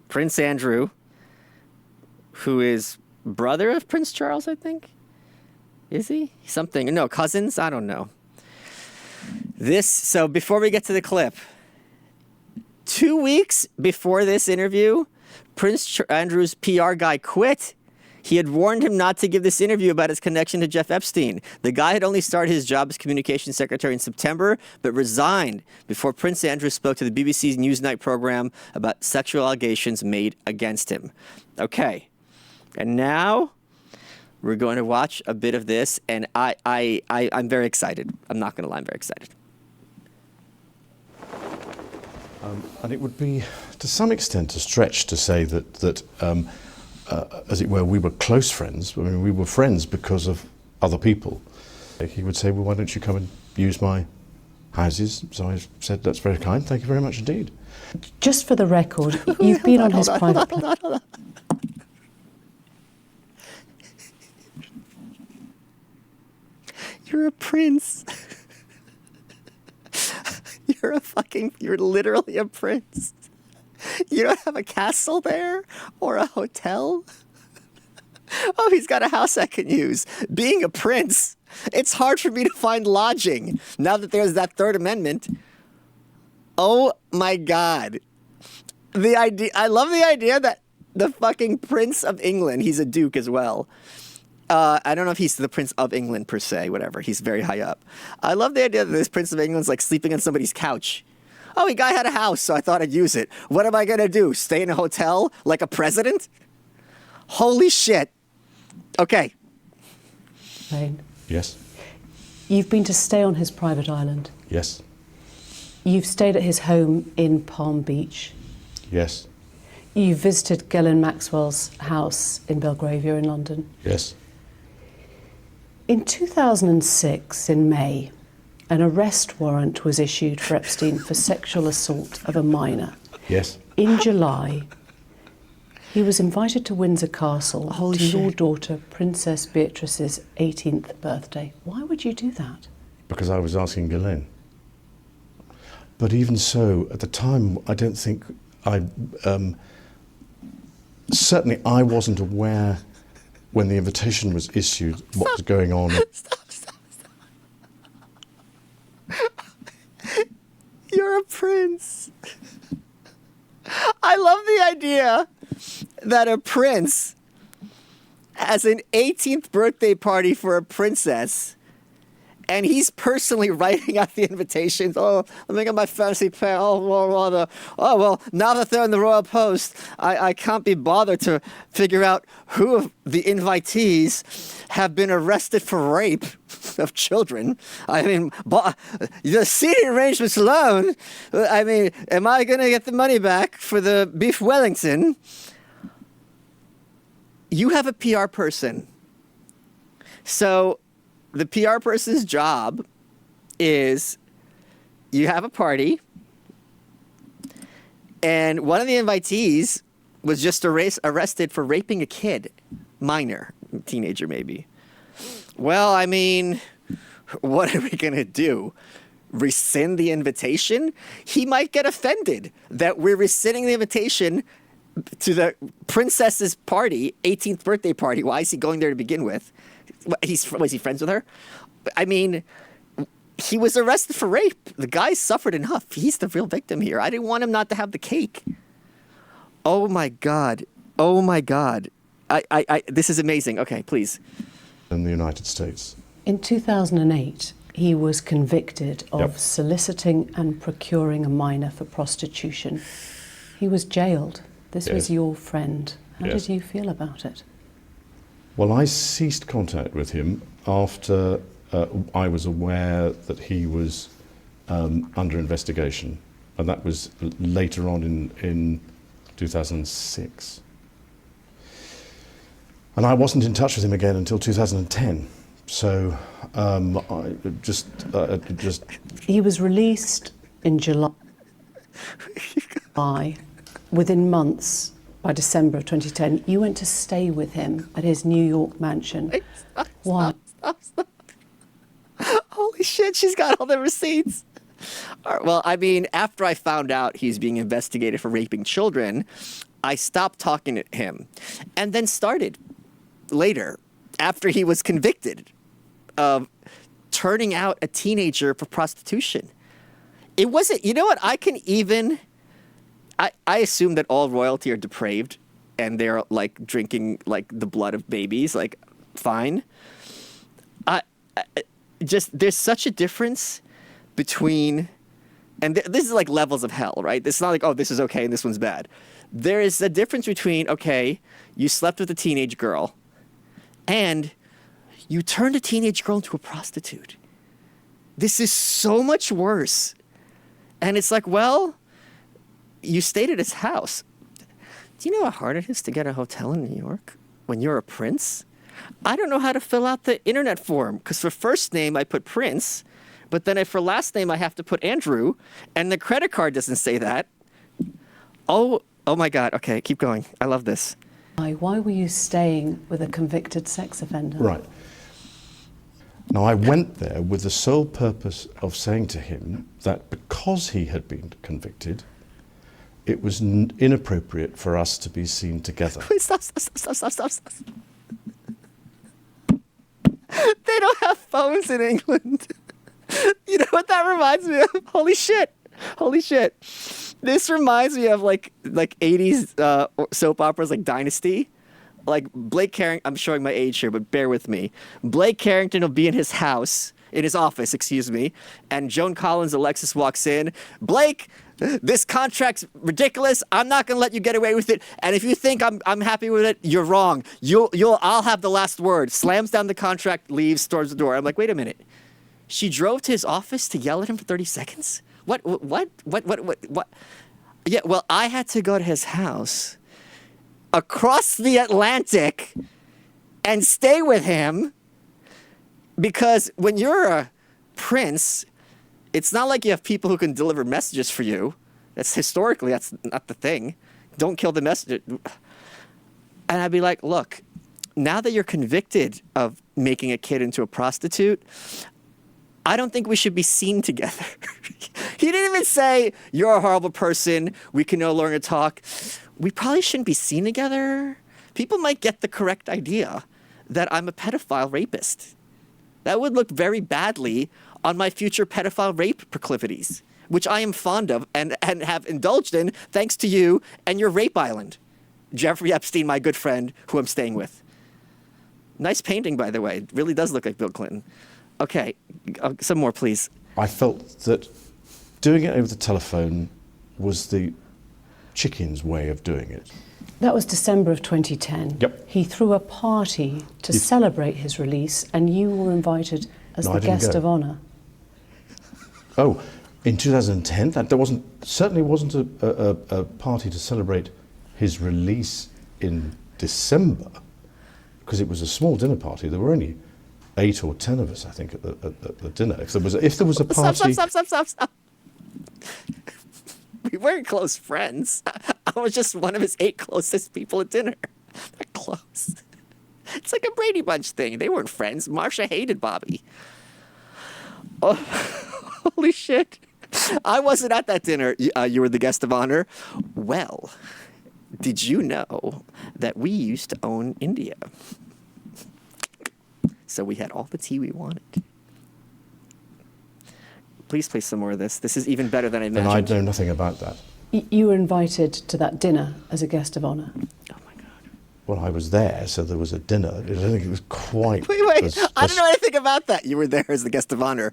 Prince Andrew, who is brother of Prince Charles, I think. Is he? Something. No, cousins? I don't know. So before we get to the clip, 2 weeks before this interview, Prince Andrew's PR guy quit. He had warned him not to give this interview about his connection to Jeff Epstein. The guy had only started his job as communications secretary in September, but resigned before Prince Andrew spoke to the BBC's Newsnight program about sexual allegations made against him. Okay, and now we're going to watch a bit of this, and I'm very excited. I'm not going to lie, I'm very excited. And it would be, to some extent, a stretch to say that as it were, we were close friends. I mean, we were friends because of other people. He would say, well, why don't you come and use my houses? So I said, that's very kind. Thank you very much indeed. Just for the record, you've been on his private... Hold on. You're a prince. You're literally a prince. You don't have a castle there or a hotel? Oh, he's got a house I can use. Being a prince, it's hard for me to find lodging now that there's that Third Amendment. Oh my God. I love the idea that the fucking Prince of England, he's a duke as well. I don't know if he's the Prince of England per se, whatever. He's very high up. I love the idea that this Prince of England's like sleeping on somebody's couch. Oh, the guy had a house, so I thought I'd use it. What am I going to do? Stay in a hotel like a president? Holy shit. Okay. Wayne, Yes. you've been to stay on his private island. Yes. You've stayed at his home in Palm Beach. Yes. You visited Ghislaine Maxwell's house in Belgravia in London. Yes. In 2006, in May, an arrest warrant was issued for Epstein for sexual assault of a minor. Yes. In July, he was invited to Windsor Castle to your daughter, Princess Beatrice's 18th birthday. Why would you do that? Because I was asking Ghislaine. But even so, at the time, I don't think certainly I wasn't aware when the invitation was issued what was going on. Stop. You're a prince. I love the idea that a prince has an 18th birthday party for a princess, and he's personally writing out the invitations. Oh, let me get my fancy pen. Well, now that they're in the royal post, I can't be bothered to figure out who of the invitees have been arrested for rape of children. I mean, the seating arrangements alone. I mean, am I going to get the money back for the beef Wellington? You have a PR person. So the PR person's job is you have a party, and one of the invitees was just arrested for raping a kid, minor, teenager maybe. Well, I mean, what are we going to do? Rescind the invitation? He might get offended that we're rescinding the invitation to the princess's party, 18th birthday party. Why is he going there to begin with? Was he friends with her? I mean, he was arrested for rape. The guy suffered enough. He's the real victim here. I didn't want him not to have the cake. Oh my God. Oh my God. This is amazing. Okay, please. In the United States. In 2008, he was convicted of soliciting and procuring a minor for prostitution. He was jailed. This was your friend. How did you feel about it? Well, I ceased contact with him after I was aware that he was under investigation, and that was later on in 2006. And I wasn't in touch with him again until 2010. So I just. He was released in July. Within months, by December of 2010, you went to stay with him at his New York mansion. Why? Stop. Holy shit, she's got all the receipts. All right, well, I mean, after I found out he's being investigated for raping children, I stopped talking to him and then started later, after he was convicted of turning out a teenager for prostitution. It wasn't, you know what, I assume that all royalty are depraved and they're like drinking like the blood of babies, like fine. There's such a difference between, and this is like levels of hell, right? It's not like, oh, this is okay and this one's bad. There is a difference between, okay, you slept with a teenage girl and you turned a teenage girl into a prostitute. This is so much worse. And it's like, well, you stayed at his house. Do you know how hard it is to get a hotel in New York when you're a prince? I don't know how to fill out the internet form because for first name I put Prince, but then for last name I have to put Andrew, and the credit card doesn't say that. Oh my God. Okay, keep going. I love this. Why were you staying with a convicted sex offender? Right. Now, I went there with the sole purpose of saying to him that because he had been convicted, it was inappropriate for us to be seen together. Wait, stop. They don't have phones in England. You know what that reminds me of? Holy shit. This reminds me of like 80s soap operas like Dynasty. Like Blake Carrington, I'm showing my age here, but bear with me. Blake Carrington will be in his office, and Joan Collins, Alexis walks in. Blake, this contract's ridiculous. I'm not gonna let you get away with it. And if you think I'm happy with it, you're wrong. I'll have the last word. Slams down the contract, leaves, storms the door. I'm like, wait a minute. She drove to his office to yell at him for 30 seconds? What? Yeah, well, I had to go to his house across the Atlantic and stay with him because when you're a prince, it's not like you have people who can deliver messages for you. That's not the thing. Don't kill the messenger. And I'd be like, look, now that you're convicted of making a kid into a prostitute, I don't think we should be seen together. He didn't even say, you're a horrible person. We can no longer talk. We probably shouldn't be seen together. People might get the correct idea that I'm a pedophile rapist. That would look very badly on my future pedophile rape proclivities, which I am fond of and have indulged in thanks to you and your rape island. Jeffrey Epstein, my good friend, who I'm staying with. Nice painting, by the way. It really does look like Bill Clinton. Okay, some more, please. I felt that doing it over the telephone was the chicken's way of doing it. That was December of 2010. Yep. He threw a party to celebrate his release, and you were invited as the guest of honour. Oh, in 2010? That certainly wasn't a party to celebrate his release in December, because it was a small dinner party. There were only 8 or 10 of us, I think, at the dinner. If there was a party... Stop. We weren't close friends. I was just one of his 8 closest people at dinner. They're close. It's like a Brady Bunch thing. They weren't friends. Marsha hated Bobby. Oh, holy shit. I wasn't at that dinner. You were the guest of honor. Well, did you know that we used to own India? So we had all the tea we wanted. Please play some more of this. This is even better than I imagined. And I know nothing about that. You were invited to that dinner as a guest of honour. Oh my God. Well, I was there, so there was a dinner. I don't think it was quite... Wait. I don't know anything about that. You were there as the guest of honor.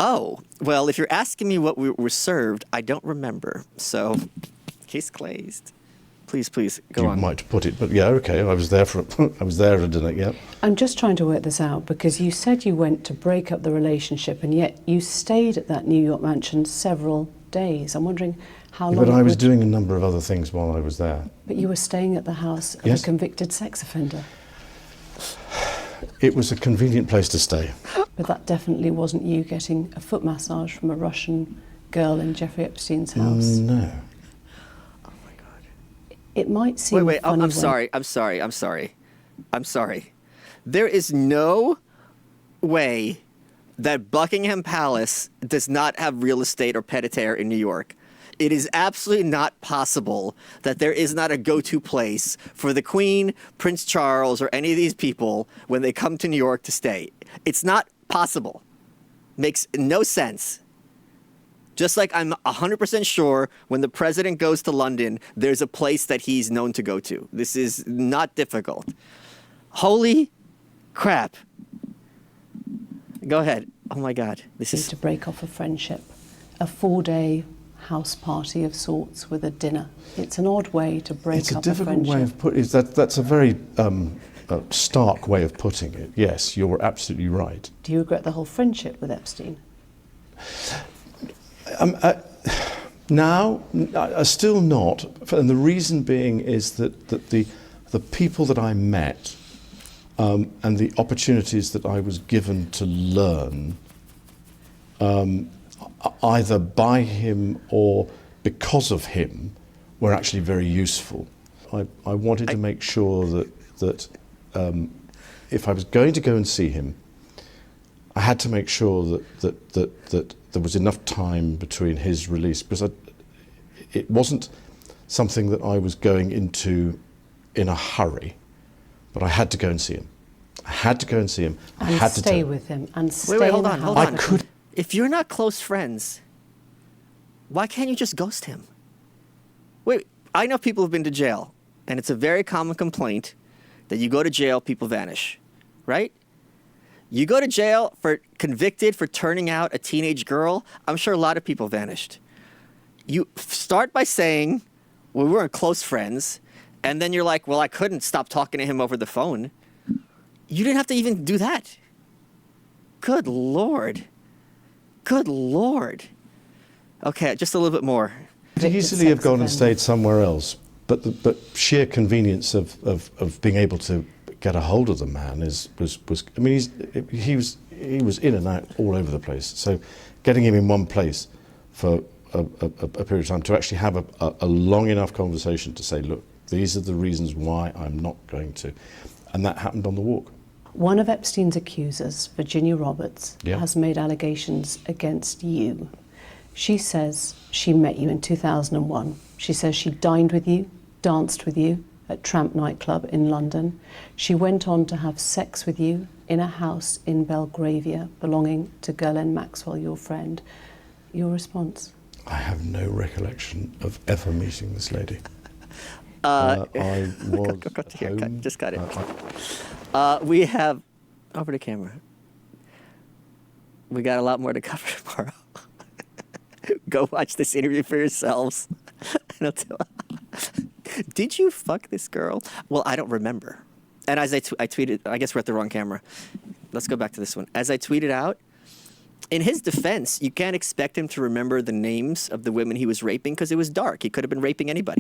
Oh, well, if you're asking me what we were served, I don't remember. So, case closed. Please, go on. You might put it, but yeah, okay. I was there at a dinner, yeah. I'm just trying to work this out because you said you went to break up the relationship and yet you stayed at that New York mansion several days. I'm wondering how long... But I was doing a number of other things while I was there. But you were staying at the house of a convicted sex offender. It was a convenient place to stay. But that definitely wasn't you getting a foot massage from a Russian girl in Jeffrey Epstein's house. No. It might seem Wait, funny I'm sorry. There is no way that Buckingham Palace does not have real estate or pied-à-terre in New York. It is absolutely not possible that there is not a go-to place for the Queen, Prince Charles, or any of these people when they come to New York to stay. It's not possible. Makes no sense. Just like I'm 100% sure when the president goes to London, there's a place that he's known to go to. This is not difficult. Holy crap. Go ahead. Oh my God. This is To break off a friendship. A 4-day house party of sorts with a dinner. It's an odd way to break It's a up a difficult friendship. way of putting it. That's a very stark way of putting it. Yes, you're absolutely right. Do you regret the whole friendship with Epstein? Now, still not, and the reason being is that the people that I met and the opportunities that I was given to learn, either by him or because of him, were actually very useful. I wanted to make sure that if I was going to go and see him, I had to make sure that there was enough time between his release, because it wasn't something that I was going into in a hurry, but I had to go and see him. I had to go and see him. I And had to stay tell with him. And stay wait, in hold the on, house hold on. with I could. him. If you're not close friends, why can't you just ghost him? Wait, I know people have been to jail, and it's a very common complaint that you go to jail, people vanish, right? You go to jail for convicted for turning out a teenage girl, I'm sure a lot of people vanished. You start by saying, well, we weren't close friends, and then you're like, well, I couldn't stop talking to him over the phone. You didn't have to even do that. Good Lord. Good Lord. Okay, just a little bit more. Could easily have gone and stayed somewhere else, but sheer convenience of being able to get a hold of the man was. I mean, he was in and out all over the place. So, getting him in one place for a period of time to actually have a long enough conversation to say, look, these are the reasons why I'm not going to, and that happened on the walk. One of Epstein's accusers, Virginia Roberts, Yeah. has made allegations against you. She says she met you in 2001. She says she dined with you, danced with you at Tramp nightclub in London. She went on to have sex with you in a house in Belgravia belonging to Ghislaine Maxwell, your friend. Your response? I have no recollection of ever meeting this lady. I was home. Just got it. We have, over the camera. We got a lot more to cover tomorrow. Go watch this interview for yourselves. Did you fuck this girl? Well, I don't remember. And as I tweeted, I guess we're at the wrong camera. Let's go back to this one. As I tweeted out, in his defense, you can't expect him to remember the names of the women he was raping because it was dark. He could have been raping anybody.